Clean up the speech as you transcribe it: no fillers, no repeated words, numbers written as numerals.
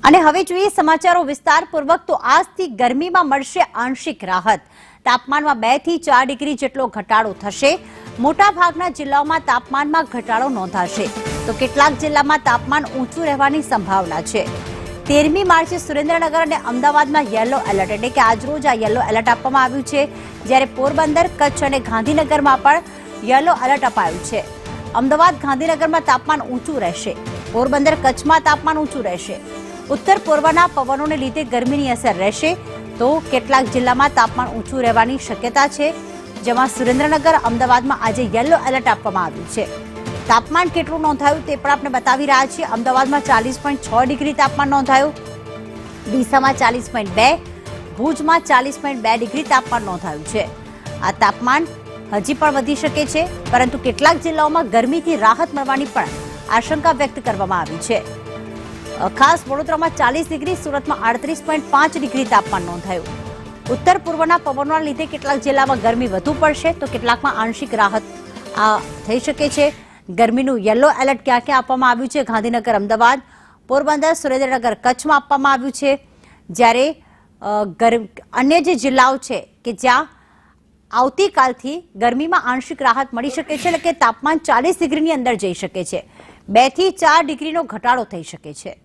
અને હવે જોઈએ સમાચારો વિસ્તારપૂર્વક તો આજથી ગરમીમાં મળશે આંશિક રાહત। તાપમાનમાં 2 થી 4 ડિગ્રી જેટલો ઘટાડો થશે। મોટાભાગના જિલ્લાઓમાં તાપમાનમાં ઘટાડો નોંધાશે તો કેટલાક જિલ્લામાં તાપમાન ઊંચું રહેવાની સંભાવના છે। 13મી માર્ચે સુરેન્દ્રનગર અને અમદાવાદમાં યલો એલર્ટ એટલે કે આજરોજ આ યલો એલર્ટ આપવામાં આવ્યું છે, જ્યારે પોરબંદર, કચ્છ અને ગાંધીનગરમાં પણ યલો એલર્ટ અપાયું છે। અમદાવાદ, ગાંધીનગરમાં તાપમાન ઊંચું રહેશે, પોરબંદર, કચ્છમાં તાપમાન ઊંચું રહેશે। ઉત્તર પૂર્વના પવનોને લીધે ગરમીની અસર રહેશે તો કેટલાક જિલ્લામાં તાપમાન ઊંચું રહેવાની શક્યતા છે, જેમાં સુરેન્દ્રનગર, અમદાવાદમાં આજે યલો એલર્ટ આપવામાં આવ્યું છે। તાપમાન કેટલું નોંધાયું તે પણ આપણે બતાવી રહ્યા છીએ। અમદાવાદમાં 40.6 ડિગ્રી તાપમાન નોંધાયું, ડીસામાં 40.2, ભુજમાં 40.2 ડિગ્રી તાપમાન નોંધાયું છે। આ તાપમાન હજી પણ વધી શકે છે, પરંતુ કેટલાક જિલ્લાઓમાં ગરમીથી રાહત મળવાની પણ આશંકા વ્યક્ત કરવામાં આવી છે। ખાસ વડોદરામાં 40 ડિગ્રી, સુરતમાં 38.5 ડિગ્રી તાપમાન નોંધાયું। ઉત્તર પૂર્વના પવનોના લીધે કેટલાક જિલ્લામાં ગરમી વધુ પડશે તો કેટલાકમાં આંશિક રાહત થઈ શકે છે। ગરમીનું યલો એલર્ટ ક્યાં ક્યાં આપવામાં આવ્યું છે? ગાંધીનગર, અમદાવાદ, પોરબંદર, સુરેન્દ્રનગર, કચ્છમાં આપવામાં આવ્યું છે, જ્યારે અન્ય જે જિલ્લાઓ છે કે જ્યાં આવતીકાલથી ગરમીમાં આંશિક રાહત મળી શકે છે, એટલે કે તાપમાન 40 ડિગ્રીની અંદર જઈ શકે છે, 2 થી 4 ડિગ્રીનો ઘટાડો થઈ શકે છે।